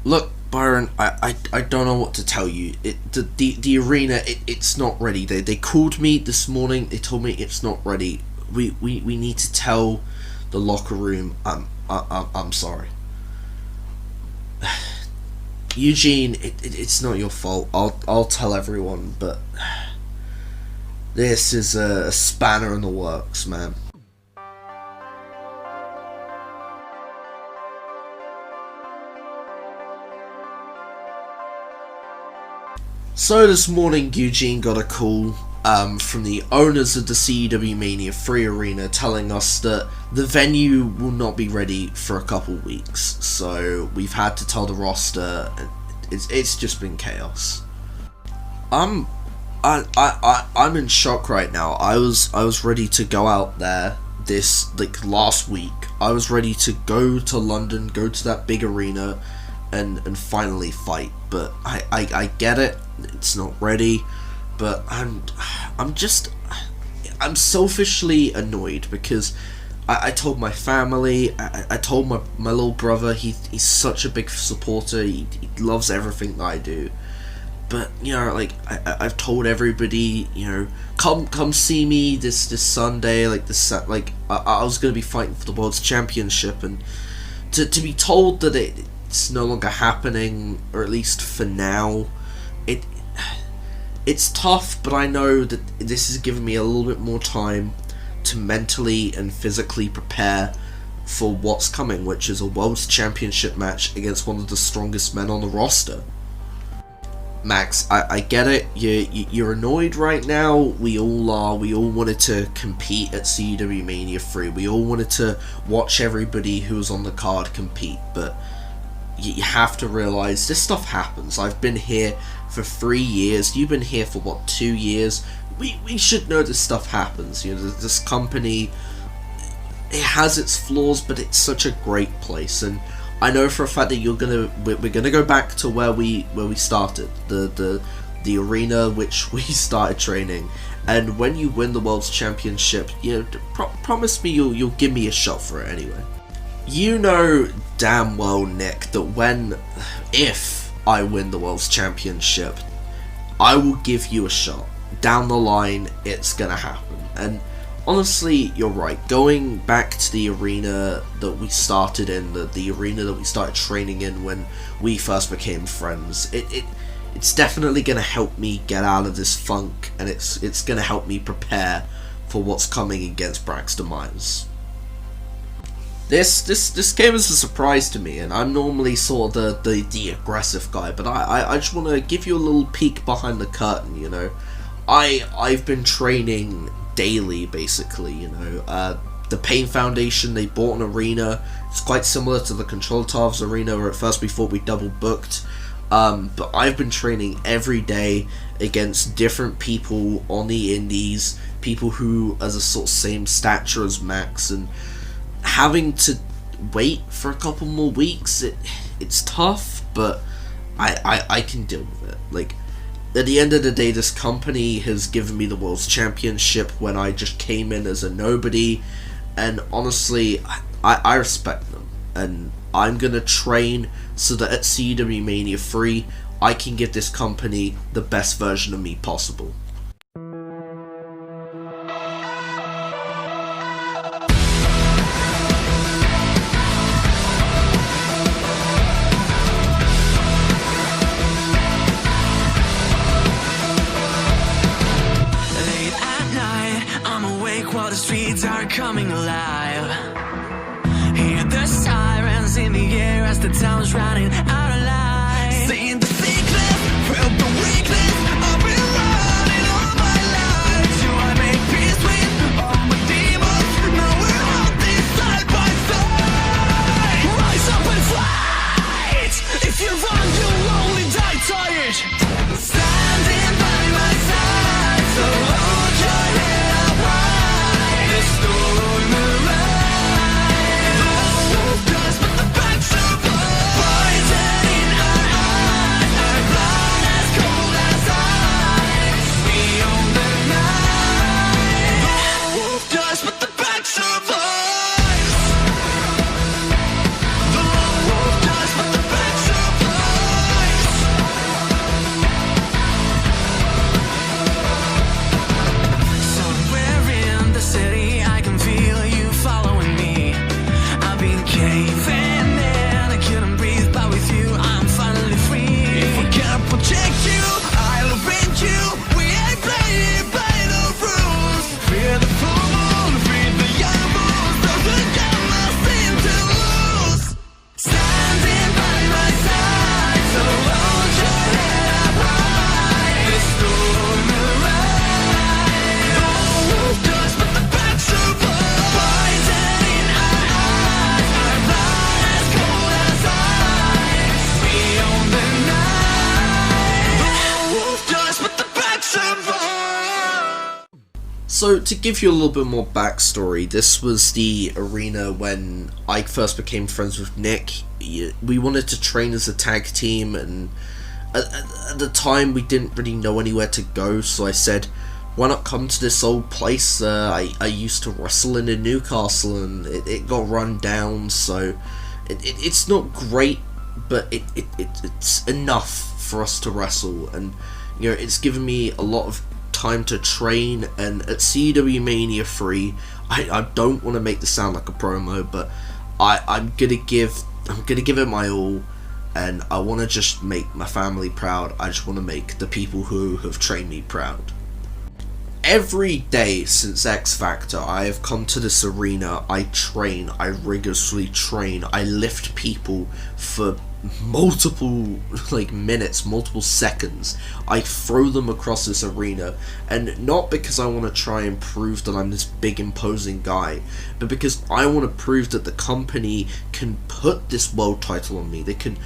Look, Byron, I don't know what to tell you. The arena, it's not ready. They called me this morning. They told me it's not ready. We need to tell the locker room. I'm sorry. Eugene, it's not your fault. I'll tell everyone, but this is a spanner in the works, man. So this morning, Eugene got a call from the owners of the CEWMania free arena telling us that the venue will not be ready for a couple weeks. So we've had to tell the roster, and it's just been chaos. I'm in shock right now. I was ready to go out there this last week. I was ready to go to London, go to that big arena, and finally fight. But I get it. It's not ready. But I'm selfishly annoyed because I told my family, I told my little brother, he's such a big supporter, he loves everything I do. But, you know, like, I've told everybody, you know, come see me this Sunday, I was going to be fighting for the World's Championship, and to be told that it's no longer happening, or at least for now, it's tough, but I know that this has given me a little bit more time to mentally and physically prepare for what's coming, which is a World's Championship match against one of the strongest men on the roster. Max, I get it, you're annoyed right now, we all are, we all wanted to compete at CEWMania 3, we all wanted to watch everybody who was on the card compete, but you have to realise this stuff happens. I've been here for 3 years, you've been here for what, 2 years? We should know this stuff happens. You know, this company, it has its flaws, but it's such a great place, and I know for a fact that we're gonna go back to where we started, the arena which we started training, and when you win the World's Championship, you know, promise me you'll give me a shot for it anyway. You know damn well, Nick, that if I win the World's Championship, I will give you a shot. Down the line, it's gonna happen. And honestly, you're right. Going back to the arena that we started in, the arena that we started training in when we first became friends, it's definitely gonna help me get out of this funk, and it's gonna help me prepare for what's coming against Braxton. This came as a surprise to me, and I'm normally sort of the aggressive guy, but I just want to give you a little peek behind the curtain, you know. I've been training daily, basically, you know. The Pain Foundation, they bought an arena. It's quite similar to the Control Tavs arena, where at first we thought we double booked. But I've been training every day against different people on the indies, people who are the sort of same stature as Max, and having to wait for a couple more weeks, it's tough, but I can deal with it. Like, at the end of the day, this company has given me the World's Championship when I just came in as a nobody, and honestly, I respect them, and I'm gonna train so that at CEWMania 3, I can give this company the best version of me possible. While the streets are coming alive, hear the sirens in the air as the town's running out of light. Seeing the sickness, felt the weakness. I've been running all my life. So I make peace with all my demons. Now we're out there side by side. Rise up and fight. If you run, you'll only die tired. Standing by my side, so hold your head up high. Storm arrives. But the backs are blind. So, to give you a little bit more backstory, this was the arena when I first became friends with Nick. We wanted to train as a tag team, and at the time we didn't really know anywhere to go, so I said, why not come to this old place? I used to wrestle in Newcastle, and it got run down, so it's not great, but it's enough for us to wrestle, and you know, it's given me a lot of time to train. And at CEWMania 3, I don't want to make this sound like a promo, but I'm gonna give it my all, and I want to just make my family proud. I just want to make the people who have trained me proud. Every day since X Factor, I have come to this arena, I train, I rigorously train, I lift people for multiple minutes, multiple seconds. I throw them across this arena, and not because I want to try and prove that I'm this big imposing guy, but because I want to prove that the company can put this world title on me. They can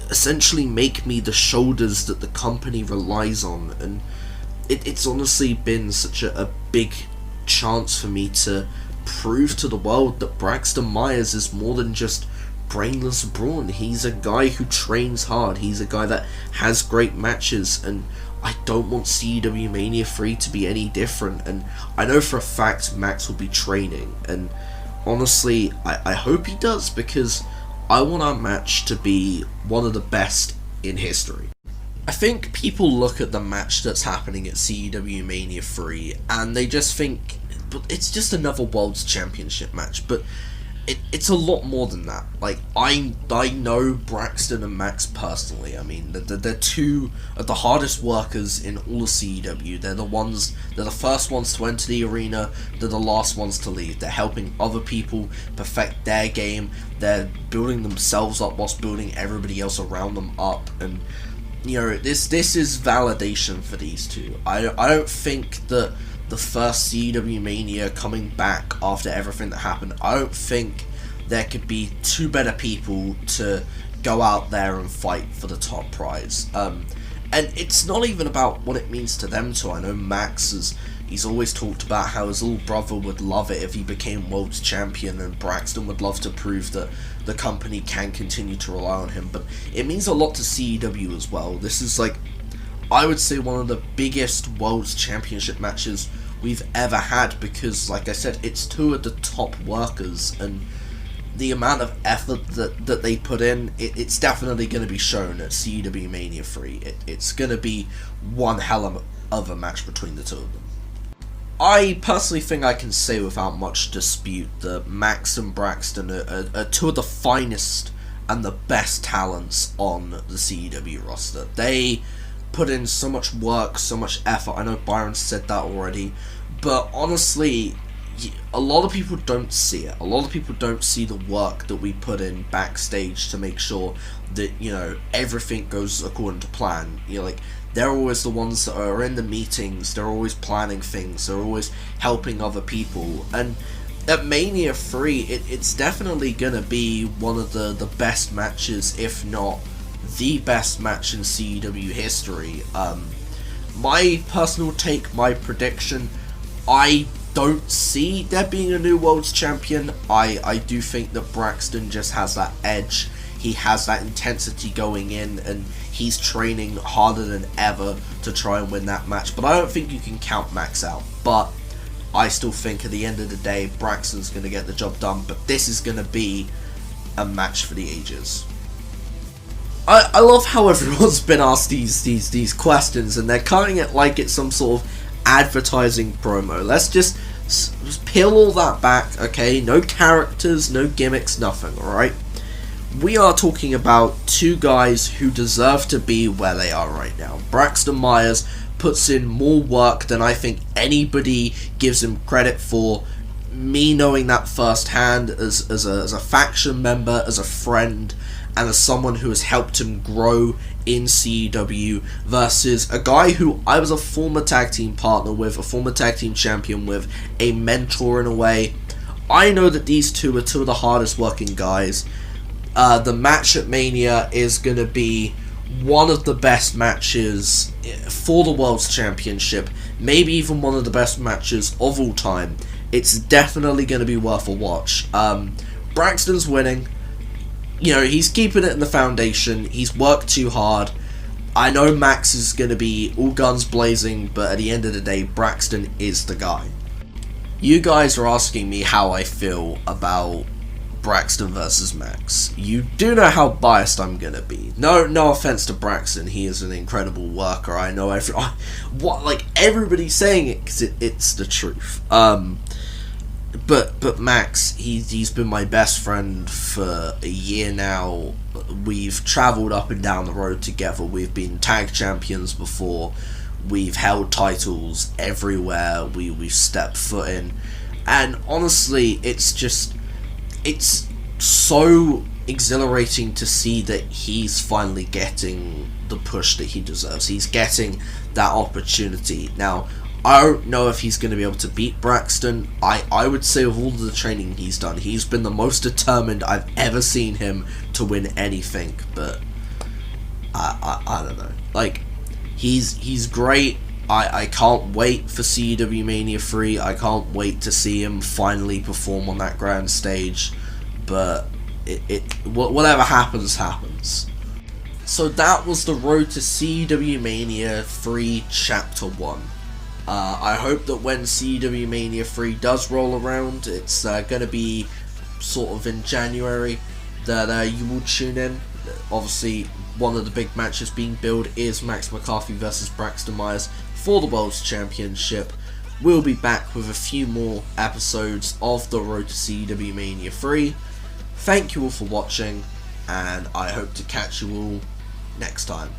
essentially make me the shoulders that the company relies on, and it's honestly been such a big chance for me to prove to the world that Braxton Myers is more than just brainless brawn. He's a guy who trains hard, he's a guy that has great matches, and I don't want CEWMania 3 to be any different. And I know for a fact Max will be training, and honestly I hope he does, because I want our match to be one of the best in history. I think people look at the match that's happening at CEWMania 3 and they just think, but it's just another World's Championship match, but it's a lot more than that. Like, I know Braxton and Max personally. I mean, they're two of the hardest workers in all of CEW. They're the first ones to enter the arena, they're the last ones to leave. They're helping other people perfect their game, they're building themselves up whilst building everybody else around them up, and you know, this is validation for these two. I don't think that the first CEWMania coming back after everything that happened, I don't think there could be two better people to go out there and fight for the top prize. And it's not even about what it means to them two. I know Max he's always talked about how his little brother would love it if he became world's champion, and Braxton would love to prove that the company can continue to rely on him, but it means a lot to CEW as well. This is, like, I would say one of the biggest World's Championship matches we've ever had, because, like I said, it's two of the top workers, and the amount of effort that they put in, it's definitely going to be shown at CEWMania 3. It's going to be one hell of a match between the two of them. I personally think I can say without much dispute that Max and Braxton are two of the finest and the best talents on the CEW roster. They put in so much work, so much effort. I know Byron said that already, but honestly, a lot of people don't see it. A lot of people don't see the work that we put in backstage to make sure that, you know, everything goes according to plan. You know, like, they're always the ones that are in the meetings, they're always planning things, they're always helping other people. And at Mania 3, it's definitely gonna be one of the best matches, if not the best match in CEW history. My personal take, my prediction, I don't see there being a new World's Champion. I do think that Braxton just has that edge. He has that intensity going in, and he's training harder than ever to try and win that match. But I don't think you can count Max out. But I still think at the end of the day, Braxton's going to get the job done. But this is going to be a match for the ages. I love how everyone's been asked these questions, and they're cutting it like it's some sort of advertising promo. Let's just peel all that back, okay? No characters, no gimmicks, nothing, alright? We are talking about two guys who deserve to be where they are right now. Braxton Myers puts in more work than I think anybody gives him credit for. Me knowing that firsthand as a faction member, as a friend, and as someone who has helped him grow in CEW, versus a guy who I was a former tag team partner with, a former tag team champion with, a mentor in a way. I know that these two are two of the hardest working guys. The match at Mania is going to be one of the best matches for the World's Championship, maybe even one of the best matches of all time. It's definitely going to be worth a watch. Braxton's winning. He's keeping it in the foundation. He's worked too hard. I know Max is going to be all guns blazing, but at the end of the day, Braxton is the guy. You guys are asking me how I feel about Braxton versus Max. You do know how biased I'm going to be. No offense to Braxton, he is an incredible worker. I know everybody's saying it because it's the truth. But Max, he's been my best friend for a year now. We've travelled up and down the road together. We've been tag champions before. We've held titles everywhere we've stepped foot in. And honestly, it's so exhilarating to see that he's finally getting the push that he deserves. He's getting that opportunity. Now, I don't know if he's going to be able to beat Braxton. I would say of all the training he's done, he's been the most determined I've ever seen him to win anything. But I don't know. He's great. I can't wait for CEWMania 3. I can't wait to see him finally perform on that grand stage. But whatever happens. So that was the road to CEWMania 3 Chapter 1. I hope that when CEWMania 3 does roll around, it's going to be sort of in January, that you will tune in. Obviously, one of the big matches being billed is Max McCarthy versus Braxton Myers for the World's Championship. We'll be back with a few more episodes of the road to CEWMania 3. Thank you all for watching, and I hope to catch you all next time.